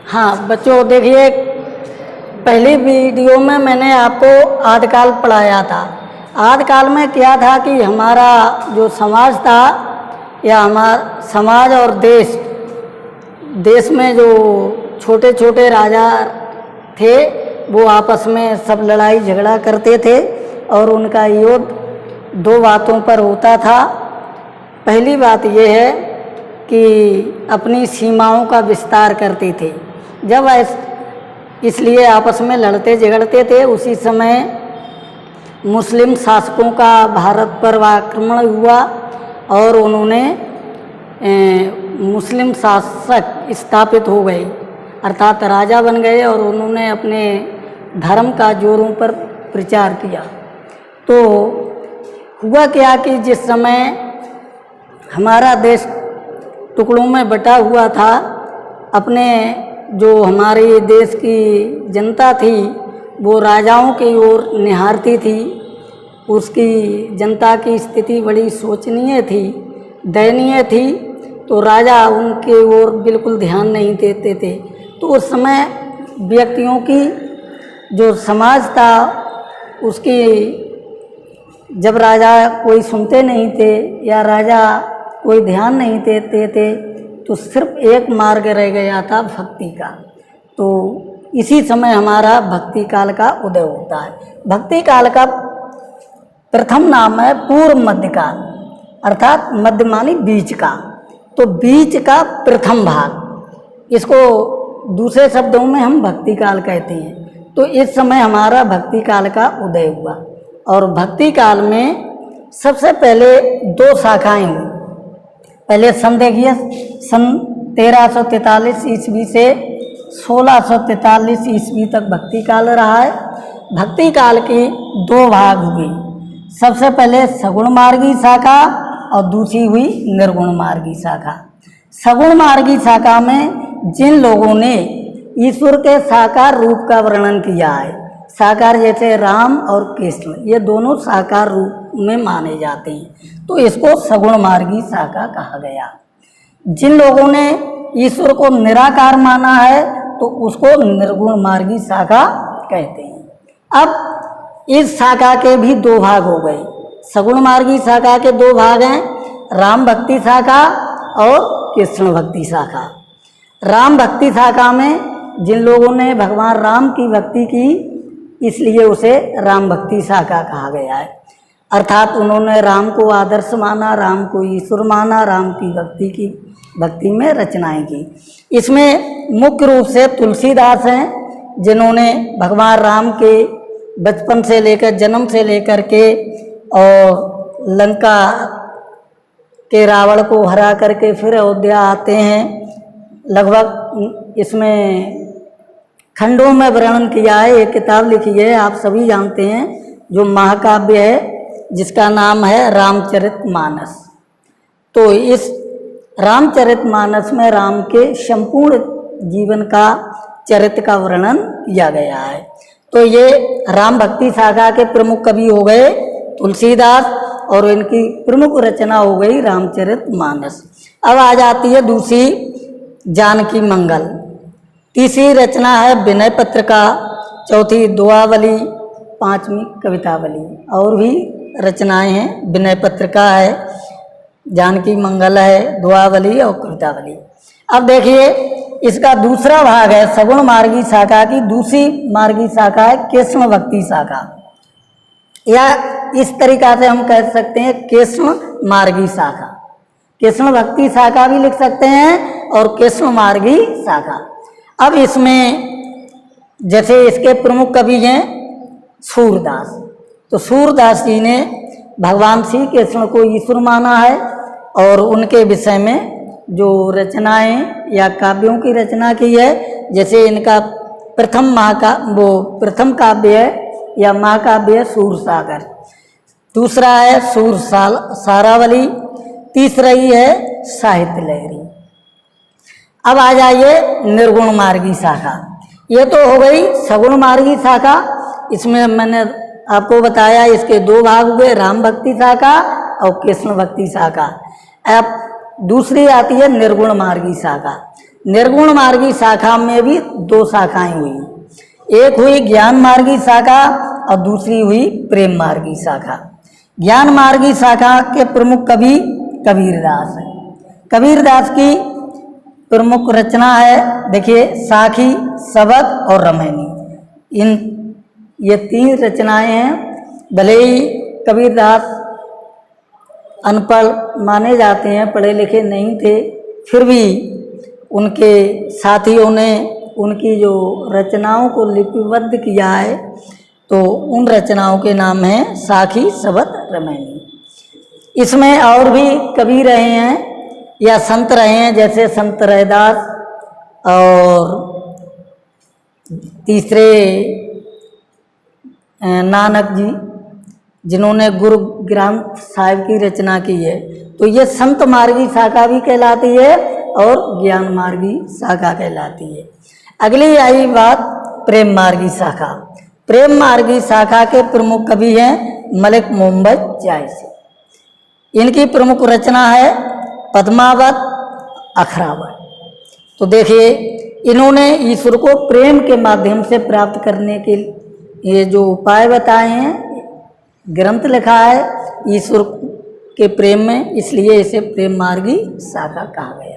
हाँ बच्चों देखिए, पहली वीडियो में मैंने आपको आदिकाल पढ़ाया था। आदिकाल में क्या था कि हमारा जो समाज था या हमारा समाज और देश में जो छोटे छोटे राजा थे वो आपस में सब लड़ाई झगड़ा करते थे और उनका युद्ध दो बातों पर होता था। पहली बात ये है कि अपनी सीमाओं का विस्तार करते थे। जब इसलिए आपस में लड़ते झगड़ते थे, उसी समय मुस्लिम शासकों का भारत पर आक्रमण हुआ और उन्होंने मुस्लिम शासक स्थापित हो गए, अर्थात राजा बन गए और उन्होंने अपने धर्म का जोरों पर प्रचार किया। तो हुआ क्या कि जिस समय हमारा देश टुकड़ों में बटा हुआ था, अपने जो हमारे देश की जनता थी वो राजाओं की ओर निहारती थी। उसकी जनता की स्थिति बड़ी शोचनीय थी, दयनीय थी, तो राजा उनके ओर बिल्कुल ध्यान नहीं देते थे। तो उस समय व्यक्तियों की जो समाज था उसकी जब राजा कोई सुनते नहीं थे या राजा कोई ध्यान नहीं देते थे तो सिर्फ एक मार्ग रह गया था भक्ति का। तो इसी समय हमारा भक्ति काल का उदय होता है। भक्ति काल का प्रथम नाम है पूर्व मध्य काल, अर्थात मध्य मानी बीच का। तो बीच का प्रथम भाग, इसको दूसरे शब्दों में हम भक्ति काल कहते हैं। तो इस समय हमारा भक्ति काल का उदय हुआ और भक्ति काल में सबसे पहले दो शाखाएं हुई। पहले देखिए सन 1343 ईस्वी से 1643 ईस्वी तक भक्ति काल रहा है। भक्ति काल की दो भाग हुए, सबसे पहले सगुण मार्गी शाखा और दूसरी हुई निर्गुण मार्गी शाखा। सगुण मार्गी शाखा में जिन लोगों ने ईश्वर के साकार रूप का वर्णन किया है, साकार जैसे राम और कृष्ण, ये दोनों साकार रूप में माने जाते हैं, तो इसको सगुण मार्गी शाखा कहा गया। जिन लोगों ने ईश्वर को निराकार माना है तो उसको निर्गुण मार्गी शाखा कहते हैं। अब इस शाखा के भी दो भाग हो गए। सगुण मार्गी शाखा के दो भाग हैं, राम भक्ति शाखा और कृष्ण भक्ति शाखा। राम भक्ति शाखा में जिन लोगों ने भगवान राम की भक्ति की, इसलिए उसे राम भक्ति शाखा कहा गया है। अर्थात उन्होंने राम को आदर्श माना, राम को ईश्वर माना, राम की भक्ति में रचनाएं की। इसमें मुख्य रूप से तुलसीदास हैं, जिन्होंने भगवान राम के बचपन से लेकर जन्म से लेकर के और लंका के रावण को हरा करके फिर अयोध्या आते हैं, लगभग इसमें खंडों में वर्णन किया है। एक किताब लिखी है, आप सभी जानते हैं, जो महाकाव्य है जिसका नाम है रामचरितमानस। तो इस रामचरितमानस में राम के संपूर्ण जीवन का चरित्र का वर्णन किया गया है। तो ये राम भक्ति शाखा के प्रमुख कवि हो गए तुलसीदास और इनकी प्रमुख रचना हो गई रामचरितमानस। अब आ जाती है दूसरी जानकी मंगल, तीसरी रचना है विनय पत्रिका, चौथी दुआवली, पांचवी कवितावली। और भी रचनाएं हैं, विनय पत्रिका है, जानकी मंगल है, दुआवली और कवितावली। अब देखिए इसका दूसरा भाग है सगुण मार्गी शाखा की दूसरी मार्गी शाखा है कृष्ण भक्ति शाखा, या इस तरीका से हम कह सकते हैं कृष्ण मार्गी शाखा। कृष्ण भक्ति शाखा भी लिख सकते हैं और कृष्ण मार्गी शाखा। अब इसमें जैसे इसके प्रमुख कवि हैं सूरदास, तो सूरदास जी ने भगवान श्री कृष्ण को ईश्वर माना है और उनके विषय में जो रचनाएं या काव्यों की रचना की है, जैसे इनका प्रथम काव्य है या महाकाव्य है सूरसागर, दूसरा है सारावली, तीसरा ही है साहित्य लहरी। अब आ जाइए निर्गुण मार्गी शाखा। ये तो हो गई सगुण मार्गी शाखा, इसमें मैंने आपको बताया इसके दो भाग हुए, राम भक्ति शाखा और कृष्ण भक्ति शाखा। अब दूसरी आती है निर्गुण मार्गी शाखा। निर्गुण मार्गी शाखा में भी दो शाखाएं हुई, एक हुई ज्ञान मार्गी शाखा और दूसरी हुई प्रेम मार्गी शाखा। ज्ञान मार्गी शाखा के प्रमुख कवि कबीरदास हैं। कबीरदास की प्रमुख रचना है, देखिए, साखी, सबक और रामायणी। ये 3 रचनाएं हैं। भले ही कबीरदास अनपढ़ माने जाते हैं, पढ़े लिखे नहीं थे, फिर भी उनके साथियों ने उनकी जो रचनाओं को लिपिबद्ध किया है, तो उन रचनाओं के नाम हैं साखी, सबक, रामायणी। इसमें और भी कवि रहे हैं या संत रहे हैं, जैसे संत रैदास और तीसरे नानक जी, जिन्होंने गुरु ग्रंथ साहिब की रचना की है। तो ये संत मार्गी शाखा भी कहलाती है और ज्ञान मार्गी शाखा कहलाती है। अगली आई बात प्रेम मार्गी शाखा। प्रेम मार्गी शाखा के प्रमुख कवि हैं मलिक मोहम्मद जायसी। इनकी प्रमुख रचना है पद्मावत, अखरावत। तो देखिए, इन्होंने ईश्वर को प्रेम के माध्यम से प्राप्त करने के ये जो उपाय बताए हैं, ग्रंथ लिखा है ईश्वर के प्रेम में, इसलिए इसे प्रेम मार्गी शाखा कहा गया।